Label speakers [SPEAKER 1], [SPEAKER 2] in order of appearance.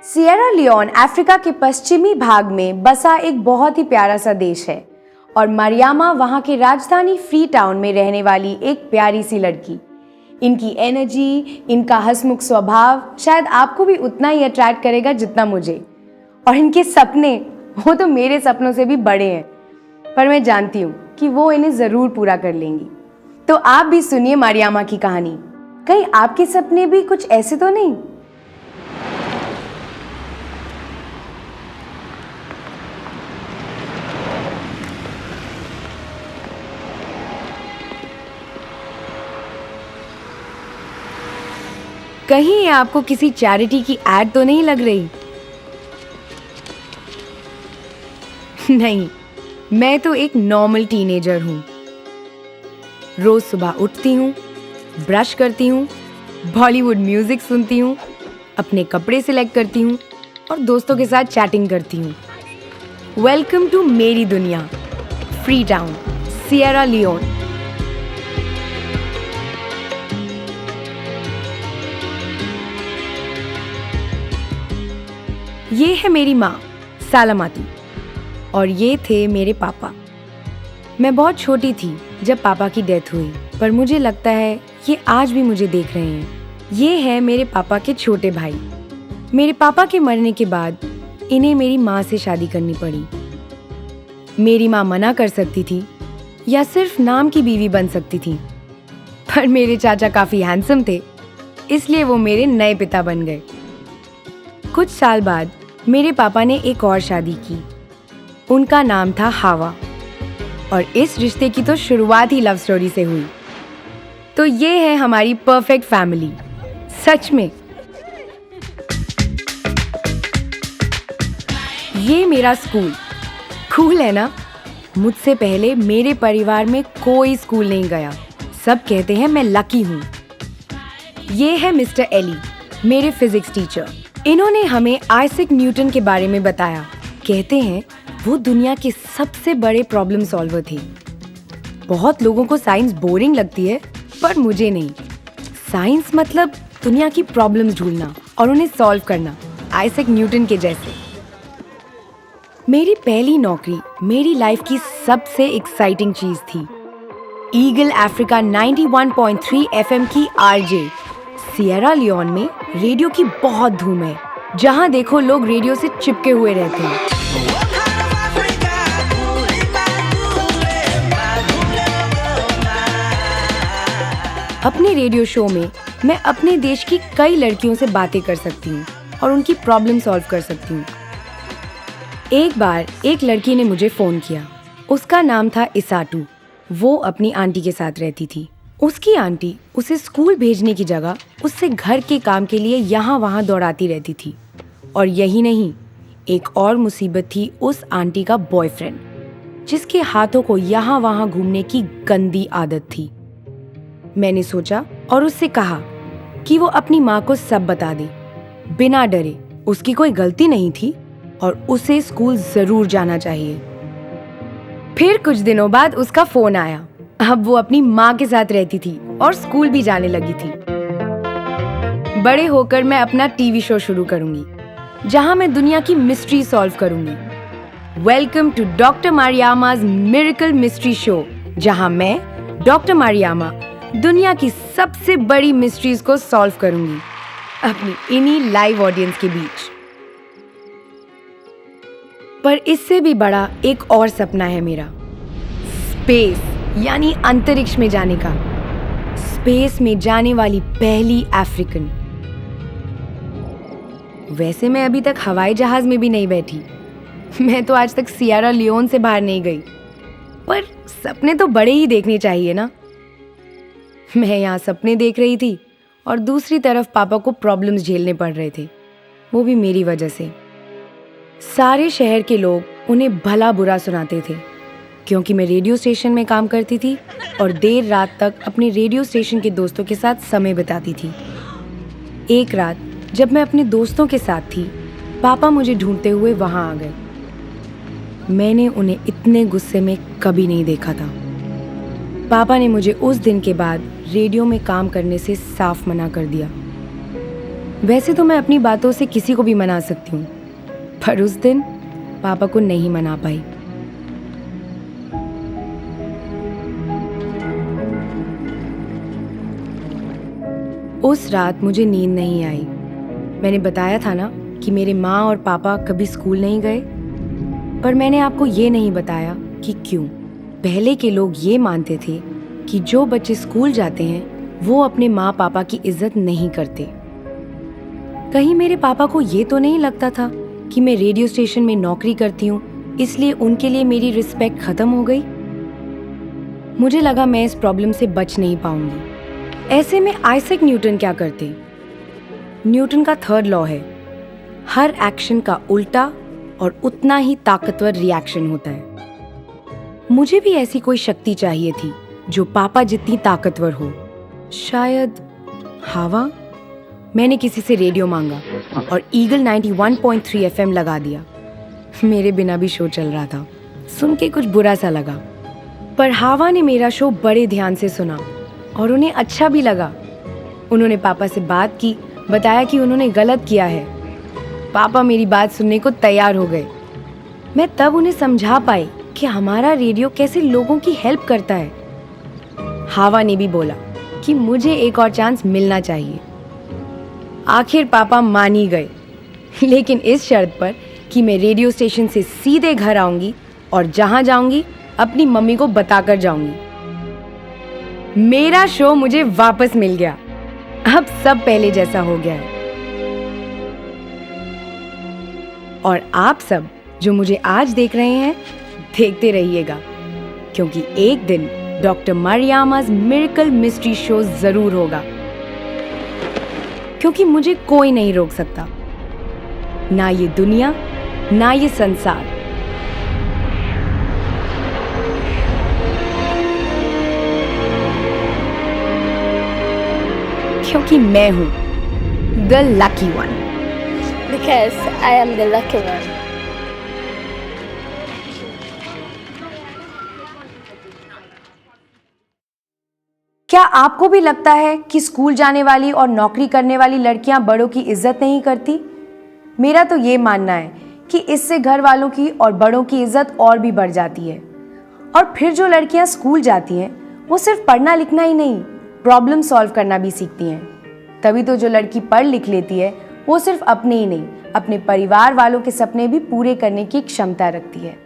[SPEAKER 1] Sierra Leone Africa के पश्चिमी भाग में बसा एक बहुत ही प्यारा सा देश है और मरियामा वहाँ की राजधानी फ्री टाउन में रहने वाली एक प्यारी सी लड़की। इनकी एनर्जी, इनका हंसमुख स्वभाव शायद आपको भी उतना ही अट्रैक्ट करेगा जितना मुझे। और इनके सपने, वो तो मेरे सपनों से भी बड़े हैं, पर मैं जानती हूँ कि वो इन्हें ज़रूर पूरा कर लेंगी। तो आप भी सुनिए मरियामा की कहानी। कहीं आपके सपने भी कुछ ऐसे तो नहीं? कहीं ये आपको किसी चैरिटी की एड तो नहीं लग रही? नहीं, मैं तो एक नॉर्मल टीनेजर हूँ। रोज सुबह उठती हूँ, ब्रश करती हूँ, बॉलीवुड म्यूजिक सुनती हूँ, अपने कपड़े सिलेक्ट करती हूँ और दोस्तों के साथ चैटिंग करती हूँ। वेलकम टू मेरी दुनिया, फ्री टाउन, सिएरा लियोन। ये है मेरी माँ सालामाती और ये थे मेरे पापा। मैं बहुत छोटी थी जब पापा की डेथ हुई, पर मुझे लगता है ये आज भी मुझे देख रहे हैं। ये है मेरे पापा के छोटे भाई। मेरे पापा के मरने के बाद इन्हें मेरी माँ से शादी करनी पड़ी। मेरी माँ मना कर सकती थी या सिर्फ नाम की बीवी बन सकती थी, पर मेरे चाचा काफ़ी हैंडसम थे, इसलिए वो मेरे नए पिता बन गए। कुछ साल बाद मेरे पापा ने एक और शादी की। उनका नाम था हावा और इस रिश्ते की तो शुरुआत ही लव स्टोरी से हुई। तो ये है हमारी परफेक्ट फैमिली, सच में। ये मेरा स्कूल, कूल है ना? मुझसे पहले मेरे परिवार में कोई स्कूल नहीं गया। सब कहते हैं मैं लकी हूँ। ये है मिस्टर एली, मेरे फिजिक्स टीचर। इन्होंने हमें आइजैक न्यूटन के बारे में बताया। कहते हैं वो दुनिया के सबसे बड़े प्रॉब्लम सॉल्वर थे। बहुत लोगों को साइंस बोरिंग लगती है, पर मुझे नहीं। साइंस मतलब दुनिया की प्रॉब्लम्स ढूंढना और उन्हें सॉल्व करना, आइजैक न्यूटन के जैसे। मेरी पहली नौकरी मेरी लाइफ की सबसे एक्साइटिंग चीज थी। ईगल अफ्रीका 91.3 FM की आरजे। सिएरा लियोन में रेडियो की बहुत धूम है। जहां देखो लोग रेडियो से चिपके हुए रहते हैं। अपने रेडियो शो में मैं अपने देश की कई लड़कियों से बातें कर सकती हूँ और उनकी प्रॉब्लम सॉल्व कर सकती हूँ। एक बार एक लड़की ने मुझे फोन किया। उसका नाम था इसाटू। वो अपनी आंटी के साथ रहती थी। उसकी आंटी उसे स्कूल भेजने की जगह उससे घर के काम के लिए यहाँ वहाँ दौड़ाती रहती थी। और यही नहीं, एक और मुसीबत थी उस आंटी का बॉयफ्रेंड, जिसके हाथों को यहाँ वहाँ घूमने की गंदी आदत थी। मैंने सोचा और उससे कहा कि वो अपनी माँ को सब बता दे, बिना डरे। उसकी कोई गलती नहीं थी और उसे स्कूल जरूर जाना चाहिए। फिर कुछ दिनों बाद उसका फोन आया। अब वो अपनी माँ के साथ रहती थी और स्कूल भी जाने लगी थी। बड़े होकर मैं अपना टीवी शो शुरू करूंगी, जहां मैं दुनिया की मिस्ट्री सॉल्व करूंगी। Welcome to doctor Mariama's miracle mystery show, जहां मैं डॉक्टर मारियामा दुनिया की सबसे बड़ी मिस्ट्रीज को सॉल्व करूंगी अपनी इन्हीं लाइव ऑडियंस के बीच। पर इससे भी बड़ा एक और सपना है मेरा, स्पेस यानी अंतरिक्ष में जाने का। स्पेस में जाने वाली पहली अफ्रीकन। वैसे मैं अभी तक हवाई जहाज में भी नहीं बैठी। मैं तो आज तक सिएरा लियोन से बाहर नहीं गई, पर सपने तो बड़े ही देखने चाहिए ना। मैं यहाँ सपने देख रही थी और दूसरी तरफ पापा को प्रॉब्लम्स झेलने पड़ रहे थे, वो भी मेरी वजह से। सारे शहर के लोग उन्हें भला बुरा सुनाते थे, क्योंकि मैं रेडियो स्टेशन में काम करती थी और देर रात तक अपने रेडियो स्टेशन के दोस्तों के साथ समय बिताती थी। एक रात जब मैं अपने दोस्तों के साथ थी, पापा मुझे ढूंढते हुए वहां आ गए। मैंने उन्हें इतने गुस्से में कभी नहीं देखा था। पापा ने मुझे उस दिन के बाद रेडियो में काम करने से साफ मना कर दिया। वैसे तो मैं अपनी बातों से किसी को भी मना सकती हूँ, पर उस दिन पापा को नहीं मना पाई। उस रात मुझे नींद नहीं आई। मैंने बताया था ना कि मेरे माँ और पापा कभी स्कूल नहीं गए, पर मैंने आपको ये नहीं बताया कि क्यों। पहले के लोग ये मानते थे कि जो बच्चे स्कूल जाते हैं वो अपने माँ पापा की इज्जत नहीं करते। कहीं मेरे पापा को ये तो नहीं लगता था कि मैं रेडियो स्टेशन में नौकरी करती हूँ, इसलिए उनके लिए मेरी रिस्पेक्ट खत्म हो गई। मुझे लगा मैं इस प्रॉब्लम से बच नहीं पाऊंगी। ऐसे में आइजैक न्यूटन क्या करते? न्यूटन का थर्ड लॉ है, हर एक्शन का उल्टा और उतना ही ताकतवर रिएक्शन होता है। मुझे भी ऐसी कोई शक्ति चाहिए थी जो पापा जितनी ताकतवर हो। शायद हवा। मैंने किसी से रेडियो मांगा और ईगल 91.3 FM लगा दिया। मेरे बिना भी शो चल रहा था। सुन के कुछ बुरा सा लगा, पर हवा ने मेरा शो बड़े ध्यान से सुना और उन्हें अच्छा भी लगा। उन्होंने पापा से बात की, बताया कि उन्होंने गलत किया है। पापा मेरी बात सुनने को तैयार हो गए। मैं तब उन्हें समझा पाई कि हमारा रेडियो कैसे लोगों की हेल्प करता है। हवा ने भी बोला कि मुझे एक और चांस मिलना चाहिए। आखिर पापा मान ही गए, लेकिन इस शर्त पर कि मैं रेडियो स्टेशन से सीधे घर आऊंगी और जहां जाऊंगी अपनी मम्मी को बताकर जाऊंगी। मेरा शो मुझे वापस मिल गया। अब सब पहले जैसा हो गया है। और आप सब जो मुझे आज देख रहे हैं, देखते रहिएगा, क्योंकि एक दिन डॉक्टर मरियामा's मिरेकल मिस्ट्री शो जरूर होगा। क्योंकि मुझे कोई नहीं रोक सकता, ना ये दुनिया, ना ये संसार। क्योंकि मैं हूं the lucky one.
[SPEAKER 2] Because I am the lucky one.
[SPEAKER 1] क्या आपको भी लगता है कि स्कूल जाने वाली और नौकरी करने वाली लड़कियां बड़ों की इज्जत नहीं करती? मेरा तो ये मानना है कि इससे घर वालों की और बड़ों की इज्जत और भी बढ़ जाती है। और फिर जो लड़कियां स्कूल जाती हैं, वो सिर्फ पढ़ना लिखना ही नहीं, प्रॉब्लम सॉल्व करना भी सीखती हैं। तभी तो जो लड़की पढ़ लिख लेती है, वो सिर्फ अपने ही नहीं, अपने परिवार वालों के सपने भी पूरे करने की क्षमता रखती है।